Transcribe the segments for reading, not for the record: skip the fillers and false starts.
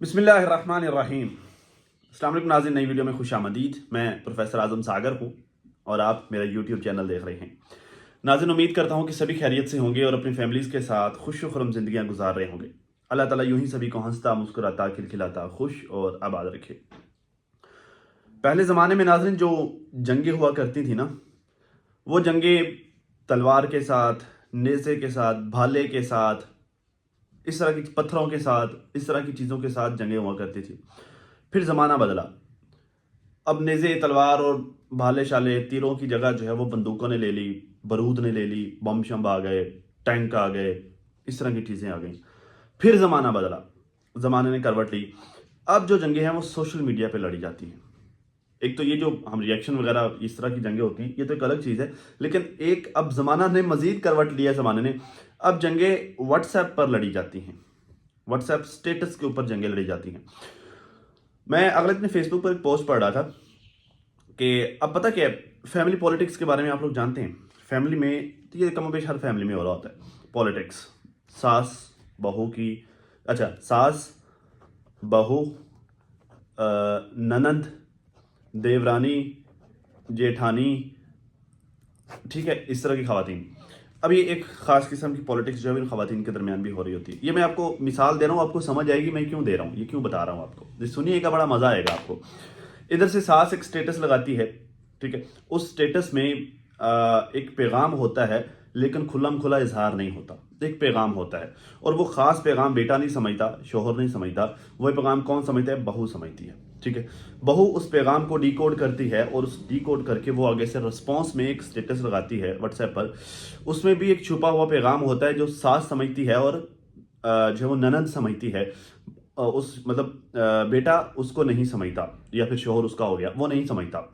बिस्मिल्लाहिर्रहमानिर्रहीम। अस्सलाम वालेकुम नाज़रीन, नई वीडियो में खुश आमदीद। मैं प्रोफेसर आज़म सागर हूँ और आप मेरा यूट्यूब चैनल देख रहे हैं। नाज़रीन, उम्मीद करता हूँ कि सभी खैरियत से होंगे और अपनी फैमिलीज़ के साथ खुश व खुर्रम ज़िंदगियाँ गुजार रहे होंगे। अल्लाह ताला यूं ही सभी को हंसता मुस्कुराता खिलखिलाता खुश और आबाद रखे। पहले ज़माने में नाज़रीन जो जंगें हुआ करती थी ना, वो जंगें तलवार के साथ, नेज़े के साथ, भाले के साथ, इस तरह की पत्थरों के साथ, इस तरह की चीज़ों के साथ जंगें हुआ करती थी। फिर ज़माना बदला। अब नेज़े, तलवार और भाले शाले तीरों की जगह जो है वो बंदूकों ने ले ली, बारूद ने ले ली, बम शम आ गए, टैंक आ गए, इस तरह की चीज़ें आ गई। फिर ज़माना बदला, ज़माने ने करवट ली। अब जो जंगें हैं वो सोशल मीडिया पे लड़ी जाती हैं। एक तो ये जो हम रिएक्शन वगैरह इस तरह की जंगें होती हैं, ये तो एक अलग चीज़ है, लेकिन एक अब ज़माना ने मज़ीद करवट लिया है। ज़माने ने अब जंगें व्हाट्सएप पर लड़ी जाती हैं, व्हाट्सएप स्टेटस के ऊपर जंगें लड़ी जाती हैं। मैं अगले दिन फेसबुक पर एक पोस्ट पढ़ रहा था कि अब पता क्या है, फैमिली पॉलिटिक्स के बारे में आप लोग जानते हैं। फैमिली में तो ये कमोबेश हर फैमिली में हो रहा होता है पॉलिटिक्स। सास बहू की, अच्छा, सास बहू, ननंद, देवरानी, जेठानी, ठीक है, इस तरह की खवातीन। अब ये एक खास किस्म की पॉलिटिक्स जो है इन खवातीन के दरमियान भी हो रही होती है। ये मैं आपको मिसाल दे रहा हूँ, आपको समझ आएगी मैं क्यों दे रहा हूँ, ये क्यों बता रहा हूँ आपको, ये सुनिएगा, बड़ा मजा आएगा आपको। इधर से सास एक स्टेटस लगाती है, ठीक है, उस स्टेटस में एक पैगाम होता है, लेकिन खुल्लम खुला इजहार नहीं होता। एक पैगाम होता है और वो खास पैगाम बेटा नहीं समझता, शोहर नहीं समझता, वो पैगाम कौन समझता है, बहू समझती है, ठीक है। बहू उस पैगाम को डिकोड करती है और उस डिकोड करके वो आगे से रिस्पॉन्स में एक स्टेटस लगाती है व्हाट्सएप पर। उसमें भी एक छुपा हुआ पैगाम होता है जो सास समझती है और जो वो ननद समझती है। उस मतलब बेटा उसको नहीं समझता या फिर शोहर उसका हो गया वो नहीं समझता।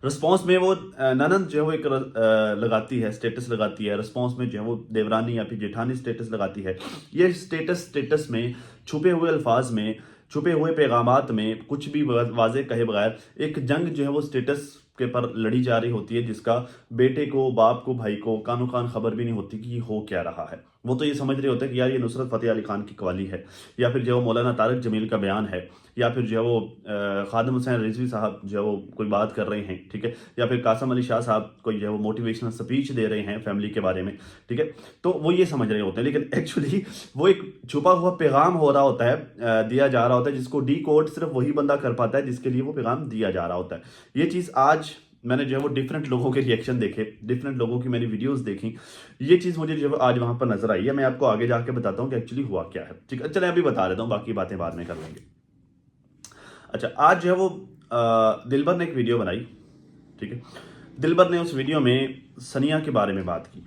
रिस्पॉन्स में वो ननंद जो है वो एक लगाती है, स्टेटस लगाती है। रिस्पॉन्स में जो है वो देवरानी या फिर जेठानी स्टेटस लगाती है। ये स्टेटस में छुपे हुए अल्फाज में, छुपे हुए पैगामात में कुछ भी वाजे कहे बगैर एक जंग जो है वो स्टेटस के पर लड़ी जा रही होती है, जिसका बेटे को, बाप को, भाई को कानो कान खबर भी नहीं होती कि ये हो क्या रहा है। वो तो ये समझ रहे होते हैं कि यार ये नुसरत फ़तेह अली खान की कवाली है, या फिर जो है मौलाना तारिक जमील का बयान है, या फिर जो है वो खादिम हुसैन रिजवी साहब जो है वो कोई बात कर रहे हैं, ठीक है, या फिर कासम अली शाह साहब कोई जो है वो मोटिवेशनल स्पीच दे रहे हैं फैमिली के बारे में, ठीक है। तो वो ये समझ रहे होते हैं, लेकिन एक्चुअली वो एक छुपा हुआ पैगाम हो रहा होता है, दिया जा रहा होता है, जिसको डी कोड सिर्फ वही बंदा कर पाता है जिसके लिए वो पैगाम दिया जा रहा होता है। ये चीज़ आज मैंने जो है वो डिफरेंट लोगों के रिएक्शन देखे, डिफरेंट लोगों की मैंने वीडियोस देखी, ये चीज़ मुझे जो है आज वहां पर नजर आई है। मैं आपको आगे जाके बताता हूँ कि एक्चुअली हुआ क्या है, ठीक है। चले अभी बता देता हूँ, बाकी बातें बाद में कर लेंगे। अच्छा, आज जो है वो दिलबर ने एक वीडियो बनाई, ठीक है। दिलबर ने उस वीडियो में सनिया के बारे में बात की।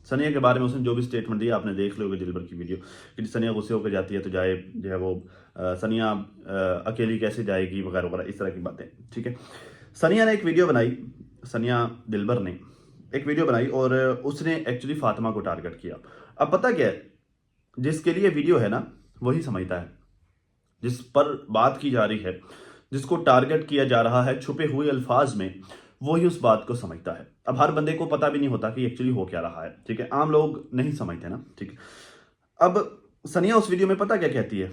सनिया के बारे में उसने जो भी स्टेटमेंट दिया आपने देख लोगे दिलबर की वीडियो, कि सनिया गुस्से होकर जाती है तो जाए जो है वो सनिया अकेली कैसे जाएगी वगैरह वगैरह, इस तरह की बातें, ठीक है। सनिया ने एक वीडियो बनाई, सनिया दिलबर ने एक वीडियो बनाई और उसने एक्चुअली फातिमा को टारगेट किया। अब पता क्या है, जिसके लिए वीडियो है ना वही समझता है, जिस पर बात की जा रही है, जिसको टारगेट किया जा रहा है छुपे हुए अल्फाज में, वही उस बात को समझता है। अब हर बंदे को पता भी नहीं होता कि एक्चुअली हो क्या रहा है, ठीक है, आम लोग नहीं समझते ना, ठीक है। अब सनिया उस वीडियो में पता क्या कहती है,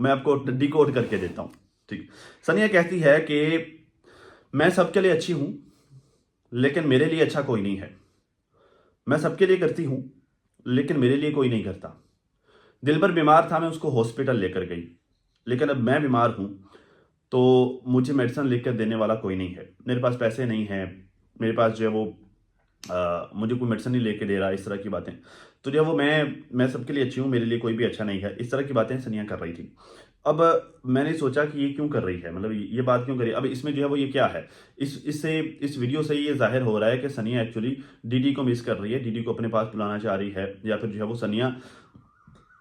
मैं आपको डिकोड करके देता हूं, ठीक। सनिया कहती है कि मैं सबके लिए अच्छी हूं, लेकिन मेरे लिए अच्छा कोई नहीं है। मैं सबके लिए करती हूं, लेकिन मेरे लिए कोई नहीं करता। दिलबर बीमार था, मैं उसको हॉस्पिटल लेकर गई, लेकिन अब मैं बीमार हूं तो मुझे मेडिसिन लिख कर देने वाला कोई नहीं है। मेरे पास पैसे नहीं हैं, मेरे पास जो है वो मुझे कोई मेडिसिन नहीं लेके दे रहा, इस तरह की बातें। तो जो है वो मैं सबके लिए अच्छी हूँ, मेरे लिए कोई भी अच्छा नहीं है, इस तरह की बातें सनिया कर रही थी। अब मैंने सोचा कि ये क्यों कर रही है, मतलब ये बात क्यों करी। अब इसमें जो है वो ये क्या है, इस वीडियो से ये जाहिर हो रहा है कि सनिया एक्चुअली डीडी को मिस कर रही है, डीडी को अपने पास बुलाना चाह रही है, या फिर जो है वो सनिया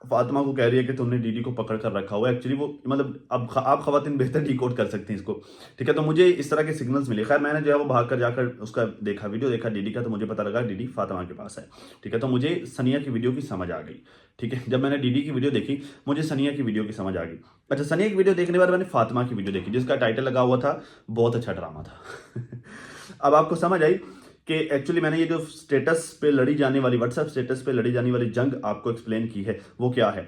फातिमा को कह रही है कि तुमने डीडी को पकड़ कर रखा हुआ है। एक्चुअली वो मतलब अब आप खवातीन बेहतर डिकोड कर सकती हैं इसको, ठीक है। तो मुझे इस तरह के सिग्नल्स मिले। खैर मैंने जो है वो भाग कर जाकर उसका देखा, वीडियो देखा डीडी का, तो मुझे पता लगा डीडी फातिमा के पास है, ठीक है। तो मुझे सनिया की वीडियो की समझ आ गई, ठीक है। जब मैंने डीडी की वीडियो देखी मुझे सनिया की वीडियो की समझ आ गई। अच्छा, सनिया की वीडियो देखने के बाद मैंने फातिमा की वीडियो देखी, जिसका टाइटल लगा हुआ था बहुत अच्छा ड्रामा था। अब आपको समझ आई कि एक्चुअली मैंने ये जो स्टेटस पे लड़ी जाने वाली, व्हाट्सएप स्टेटस पे लड़ी जाने वाली जंग आपको एक्सप्लेन की है वो क्या है।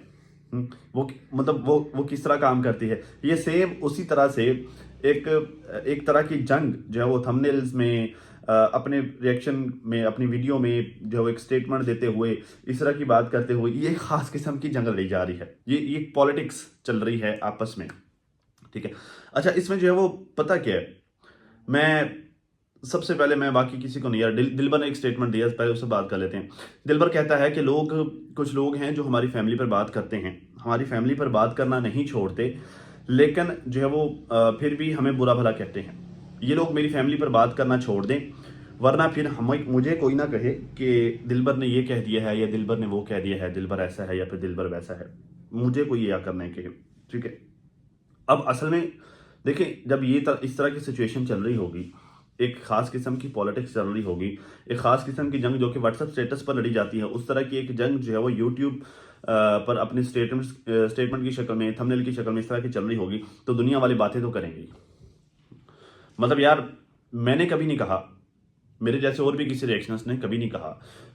वो मतलब वो किस तरह काम करती है। ये सेम उसी तरह से एक तरह की जंग जो है वो थंबनेल्स में अपने रिएक्शन में अपनी वीडियो में जो एक स्टेटमेंट देते हुए इस तरह की बात करते हुए ये खास किस्म की जंग लड़ी जा रही है। ये पॉलिटिक्स चल रही है आपस में, ठीक है। अच्छा, इसमें जो है वो पता क्या है, मैं सबसे पहले मैं बाकी किसी को नहीं यार, दिलबर ने एक स्टेटमेंट दिया, पहले उससे बात कर लेते हैं। दिलबर कहता है कि कुछ लोग हैं जो हमारी फैमिली पर बात करते हैं, हमारी फैमिली पर बात करना नहीं छोड़ते, लेकिन जो है वो फिर भी हमें बुरा भला कहते हैं। ये लोग मेरी फैमिली पर बात करना छोड़ दें, वरना फिर मुझे कोई ना कहे कि दिलबर ने ये कह दिया है या दिलबर ने वो कह दिया है, दिलबर ऐसा है या फिर दिलबर वैसा है। मुझे कोई ये आकर नहीं कहे, ठीक है। अब असल में देखिए, जब इस तरह की सिचुएशन चल रही होगी, एक खास किस्म की पॉलिटिक्स चल रही होगी, एक खास किस्म की जंग जो कि व्हाट्सएप स्टेटस पर लड़ी जाती है, उस तरह की एक जंग जो है वो यूट्यूब पर अपने स्टेटमेंट की शक्ल में, थंबनेल की शक्ल में इस तरह की चल रही होगी, तो दुनिया वाली बातें तो करेंगे। मतलब यार, मैंने कभी नहीं कहा, मेरे जैसे और भी किसी रिएक्शनर्स ने कभी नहीं कहा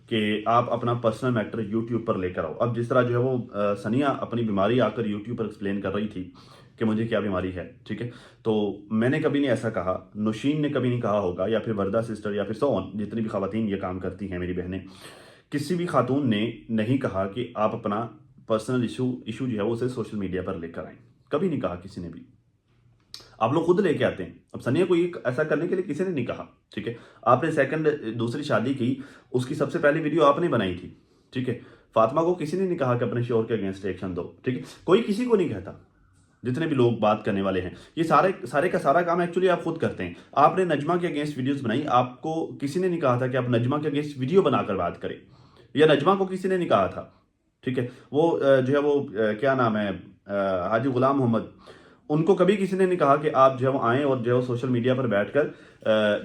कि आप अपना पर्सनल मैटर यूट्यूब पर लेकर आओ। अब जिस तरह जो है वो सनिया अपनी बीमारी आकर यूट्यूब पर एक्सप्लेन कर रही थी कि मुझे क्या बीमारी है, ठीक है, तो मैंने कभी नहीं ऐसा कहा, नौशीन ने कभी नहीं कहा होगा, या फिर वर्दा सिस्टर या फिर सोन, जितनी भी खवातीन ये काम करती हैं, मेरी बहनें, किसी भी खातून ने नहीं कहा कि आप अपना पर्सनल इशू जो है वो उसे सोशल मीडिया पर लेकर आएँ। कभी नहीं कहा किसी ने भी, आप लोग खुद लेके आते हैं। अब सनिया को ये ऐसा करने के लिए किसी ने नहीं कहा, ठीक है। आपने दूसरी शादी की, उसकी सबसे पहली वीडियो आपने बनाई थी, ठीक है। फातिमा को किसी ने नहीं कहा कि अपने शोहर के अगेंस्ट एक्शन दो, ठीक है। कोई किसी को नहीं कहता, जितने भी लोग बात करने वाले हैं, ये सारे का सारा काम एक्चुअली आप खुद करते हैं। आपने नजमा के अगेंस्ट वीडियोस बनाई, आपको किसी ने नहीं कहा था कि आप नजमा के अगेंस्ट वीडियो बनाकर बात करें, या नजमा को किसी ने नहीं कहा था, ठीक है। वो जो है वो क्या नाम है, हाजी गुलाम मोहम्मद, उनको कभी किसी ने नहीं कहा कि आप जो है वो आएँ और जो है वो सोशल मीडिया पर बैठकर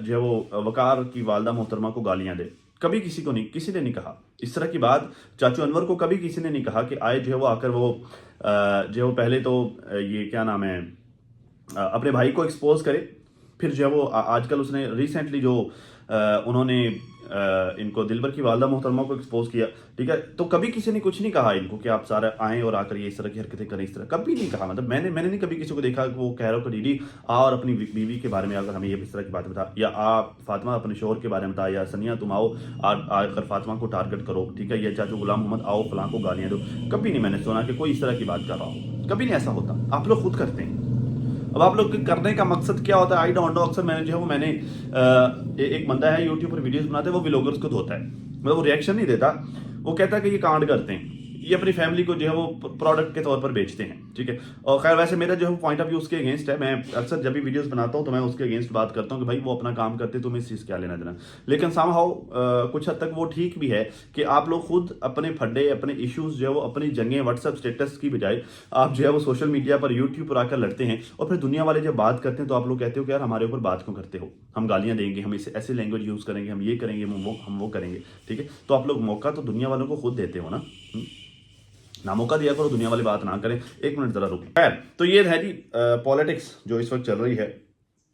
जो है वो वकार की वालदा मोहतरमा को गालियां दे। कभी किसी ने नहीं कहा इस तरह की बात। चाचू अनवर को कभी किसी ने नहीं कहा कि आए जो है वो आकर वो जो है वो पहले तो ये क्या नाम है, अपने भाई को एक्सपोज करे, फिर जो है वो आजकल उसने रिसेंटली जो उन्होंने इनको दिलबर की वालदा मोहतरमा को एक्सपोज किया, ठीक है। तो कभी किसी ने कुछ नहीं कहा इनको कि आप सारे आएँ और आकर ये इस तरह की हरकतें करें, इस तरह कभी नहीं कहा। मतलब मैंने नहीं कभी किसी को देखा कि वो कह रहा हो कि दीदी आ और अपनी बीवी के बारे में आकर हमें ये इस तरह की बात बता, या आप फातिमा अपने शोहर के बारे में बता, या सनिया तुम आओ आकर फातिमा को टारगेट करो, ठीक है, या चाचू गुलाम मोहम्मद आओ फलां को गालियाँ दो। कभी नहीं मैंने सुना कि कोई इस तरह की बात कर रहा हो, कभी नहीं ऐसा होता। आप लोग खुद करते हैं। अब आप लोग के करने का मकसद क्या होता है, आई डोंट नो। अक्सर मैंने जो है वो एक बंदा है यूट्यूब पर वीडियोस बनाते हैं, वो व्लॉगर्स को धोता है, मतलब वो रिएक्शन नहीं देता, वो कहता है कि ये कांड करते हैं, ये अपनी फैमिली को जो है वो प्रोडक्ट के तौर पर बेचते हैं, ठीक है। और खैर वैसे मेरा जो है पॉइंट ऑफ व्यू उसके अगेंस्ट है। मैं अक्सर जब भी वीडियोस बनाता हूँ तो मैं उसके अगेंस्ट बात करता हूँ कि भाई वो अपना काम करते, तुम्हें इस चीज़ क्या लेना देना। लेकिन समहाउ कुछ हद तक वो ठीक भी है कि आप लोग खुद अपने फड्डे, अपने इश्यूज जो है वो अपनी जंगें व्हाट्सएप स्टेटस की बजाय आप जो है वो सोशल मीडिया पर, यूट्यूब पर आकर लड़ते हैं, और फिर दुनिया वाले जब बात करते हैं तो आप लोग कहते हो कि यार हमारे ऊपर बात क्यों करते हो, हम गालियाँ देंगे, हम इसे ऐसे लैंग्वेज यूज़ करेंगे, हम ये करेंगे, हम वो करेंगे, ठीक है। तो आप लोग मौका तो दुनिया वालों को खुद देते हो ना, ना मौका दिया करो, दुनिया वाली बात ना करें। एक मिनट जरा रुकें। खैर, तो ये है जी पॉलिटिक्स जो इस वक्त चल रही है,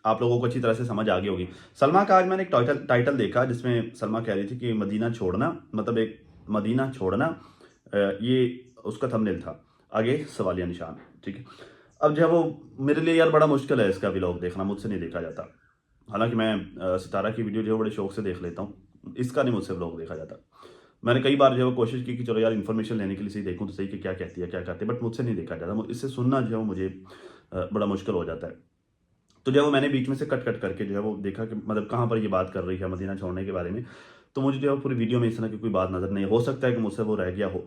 आप लोगों को अच्छी तरह से समझ आ गई होगी। सलमा का आज मैंने एक टाइटल देखा जिसमें सलमा कह रही थी कि मदीना छोड़ना, मतलब एक मदीना छोड़ना, ये उसका थंबनेल था, आगे सवालिया निशान, ठीक है। अब जो है वो मेरे लिए यार बड़ा मुश्किल है इसका व्लॉग देखना, मुझसे नहीं देखा जाता। हालांकि मैं सितारा की वीडियो जो है बड़े शौक से देख लेता हूँ, इसका नहीं मुझसे व्लॉग देखा जाता। मैंने कई बार जो है वो कोशिश की कि चलो यार इन्फॉर्मेशन लेने के लिए सही देखूं तो सही कि क्या कहती है क्या करती है, बट मुझसे नहीं देखा जाता। इससे सुनना जो है वो मुझे बड़ा मुश्किल हो जाता है। तो जो है वो मैंने बीच में से कट करके जो है वो देखा कि मतलब कहाँ पर ये बात कर रही है मदीना छोड़ने के बारे में। तो मुझे जो है पूरी वीडियो में इस तरह की कोई बात नज़र नहीं, हो सकता है कि मुझसे वो रह गया हो,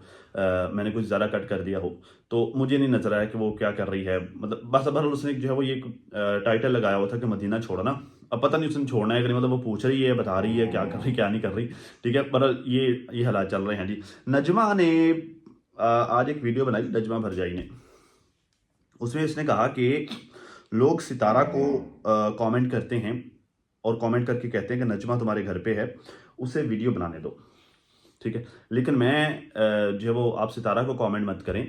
मैंने कुछ ज़्यादा कट कर दिया हो, तो मुझे नहीं नजर आया कि वो क्या कर रही है। मतलब बस बहरहाल उसने जो है वो ये टाइटल लगाया हुआ था कि मदीना छोड़ना। अब पता नहीं उसने छोड़ना है कि नहीं, मतलब वो पूछ रही है, बता रही है क्या कर रही क्या नहीं कर रही, ठीक है। पर ये हालात चल रहे हैं जी। नजमा ने आज एक वीडियो बनाई, नजमा भरजाई ने, उसमें इसने कहा कि लोग सितारा को कमेंट करते हैं और कमेंट करके कहते हैं कि नजमा तुम्हारे घर पे है, उसे वीडियो बनाने दो, ठीक है। लेकिन मैं जो है वो आप सितारा को कमेंट मत करें,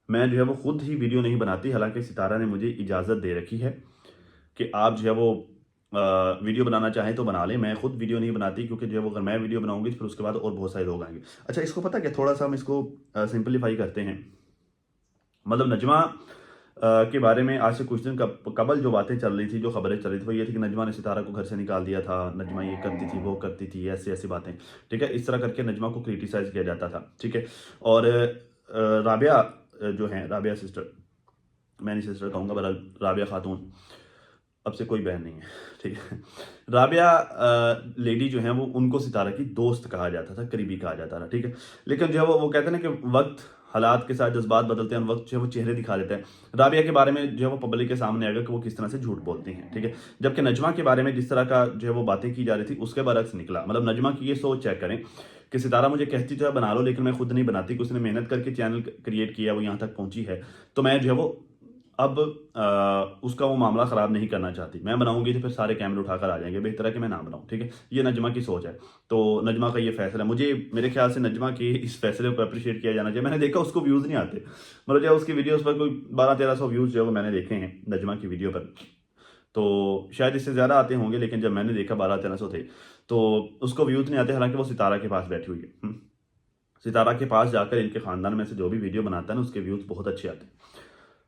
मैं जो है वो खुद ही वीडियो नहीं बनाती। हालांकि सितारा ने मुझे इजाज़त दे रखी है कि आप जो है वो वीडियो बनाना चाहें तो बना लें, मैं खुद वीडियो नहीं बनाती, क्योंकि जो है वो अगर मैं वीडियो बनाऊंगी फिर उसके बाद और बहुत सारे लोग आएंगे। अच्छा, इसको पता क्या, थोड़ा सा हम इसको सिंपलीफाई करते हैं। मतलब नजमा के बारे में आज से कुछ दिन कबल जो बातें चल रही थी, जो खबरें चल रही थी, वो ये थी कि नजमा ने सितारा को घर से निकाल दिया था, नजमा ये करती थी, वो करती थी, ऐसी ऐसी बातें। ठीक है, इस तरह करके नजमा को क्रिटिसाइज किया जाता था। ठीक है, और राबिया जो है, राबिया सिस्टर, मैं नहीं सिस्टर कहूँगा, बहरहाल राबिया खातून, अब से कोई बहन नहीं है। ठीक है, राबिया लेडी जो है वो, उनको सितारा की दोस्त कहा जाता था, करीबी कहा जाता था। ठीक है, लेकिन जो है वो कहते हैं ना कि वक्त हालात के साथ जज्बात बदलते हैं, वक्त जो है वो चेहरे दिखा देते हैं। राबिया के बारे में जो है वो पब्लिक के सामने आएगा कि वो किस तरह से झूठ बोलती हैं। ठीक है, जबकि नजमा के बारे में जिस तरह का जो है वो बातें की जा रही थी, उसके बरक्स निकला। मतलब नजमा की ये सोच चेक करें कि सितारा मुझे कहती तो है बना लो, लेकिन मैं खुद नहीं बनाती, कि उसने मेहनत करके चैनल क्रिएट किया, वो यहाँ तक पहुंची है, तो मैं जो है वो अब उसका वो मामला ख़राब नहीं करना चाहती। मैं बनाऊंगी तो फिर सारे कैमरे उठाकर आ जाएंगे, बेहतर है कि मैं ना बनाऊं। ठीक है, ये नजमा की सोच है। तो नजमा का ये फैसला, मुझे मेरे ख्याल से नजमा के इस फैसले को अप्रिशिएट किया जाना चाहिए। मैंने देखा उसको व्यूज़ नहीं आते, मतलब जो उसकी वीडियोस पर कोई 1200-1300 व्यूज़ जो है वो मैंने देखे हैं नजमा की वीडियो पर, तो शायद इससे ज़्यादा आते होंगे, लेकिन जब मैंने देखा 1200-1300 थे, तो उसको व्यूज़ नहीं आते, हालांकि वो सितारा के पास बैठी हुई है। सितारा के पास जाकर इनके ख़ानदान में से जो भी वीडियो बनाता है ना, उसके व्यूज़ बहुत अच्छे आते हैं,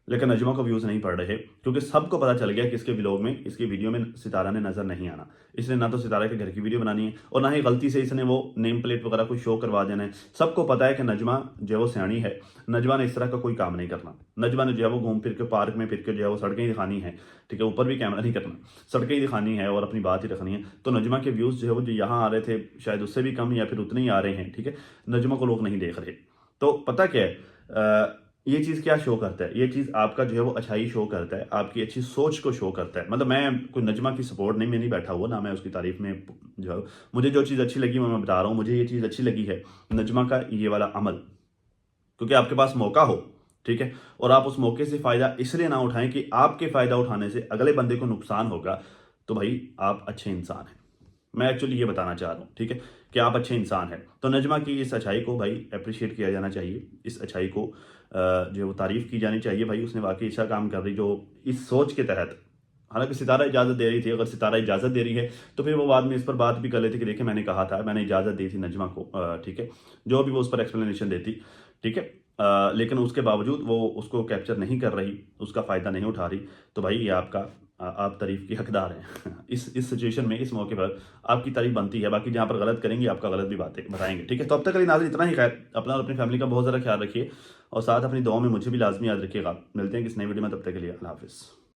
लेकिन नजमा को व्यूज़ नहीं पड़ रहे, क्योंकि सबको पता चल गया कि इसके व्लॉग में, इसकी वीडियो में सितारा ने नज़र नहीं आना। इसने ना तो सितारा के घर की वीडियो बनानी है, और ना ही गलती से इसने वो नेम प्लेट वगैरह कोई शो करवा देना है। सबको पता है कि नजमा जो है वो सियाणी है, नजमा ने इस तरह का कोई काम नहीं करना। नजमा ने जो है वो घूम फिर के पार्क में फिर के जो है वो सड़कें ही दिखानी है। ठीक है, ऊपर भी कैमरा नहीं करना, सड़कें ही दिखानी है और अपनी बात ही रखनी है। तो नजमा के व्यूज़ जो है वो जो यहाँ आ रहे थे, शायद उससे भी कम या फिर उतने ही आ रहे हैं। ठीक है, नजमा को लोग नहीं देख रहे। तो पता क्या है, ये चीज़ क्या शो करता है, ये चीज़ आपका जो है वो अच्छाई शो करता है, आपकी अच्छी सोच को शो करता है। मतलब मैं कोई नजमा की सपोर्ट नहीं, मैं नहीं बैठा हुआ ना, मैं उसकी तारीफ में जो है, मुझे जो चीज़ अच्छी लगी मैं बता रहा हूँ। मुझे ये चीज़ अच्छी लगी है नजमा का ये वाला अमल, क्योंकि आपके पास मौका हो, ठीक है, और आप उस मौके से फ़ायदा इसलिए ना उठाएं कि आपके फ़ायदा उठाने से अगले बंदे को नुकसान होगा, तो भाई आप अच्छे इंसान हैं। मैं एक्चुअली ये बताना चाह रहा हूँ, ठीक है, कि आप अच्छे इंसान हैं। तो नजमा की इस अच्छाई को भाई अप्रिशिएट किया जाना चाहिए, इस अच्छाई को जो है वो तारीफ़ की जानी चाहिए। भाई उसने वाकई अच्छा काम कर रही, जो इस सोच के तहत, हालांकि सितारा इजाज़त दे रही थी, अगर सितारा इजाज़त दे रही है तो फिर वो बाद में इस पर बात भी कर लेती कि देखिए मैंने कहा था, मैंने इजाज़त दी थी नजमा को। ठीक है, जो भी वो उस पर एक्सप्लेनेशन देती। ठीक है, लेकिन उसके बावजूद वो उसको कैप्चर नहीं कर रही, उसका फ़ायदा नहीं उठा रही, तो भाई ये आपका आप तारीफ़ के हकदार हैं। इस सिचुएशन में, इस मौके पर आपकी तारीफ़ बनती है। बाकी जहाँ पर गलत करेंगे आपका गलत भी बातें बताएंगे। ठीक है, तो अब तक के लिए नाज़रीन इतना ही। खैर, अपना और अपनी फैमिली का बहुत ज़्यादा ख्याल रखिए, और साथ अपनी दुआ में मुझे भी लाजमी याद रखिएगा। मिलते हैं किसी नई वीडियो में, तब तक के लिए अल्लाह हाफ़िज़।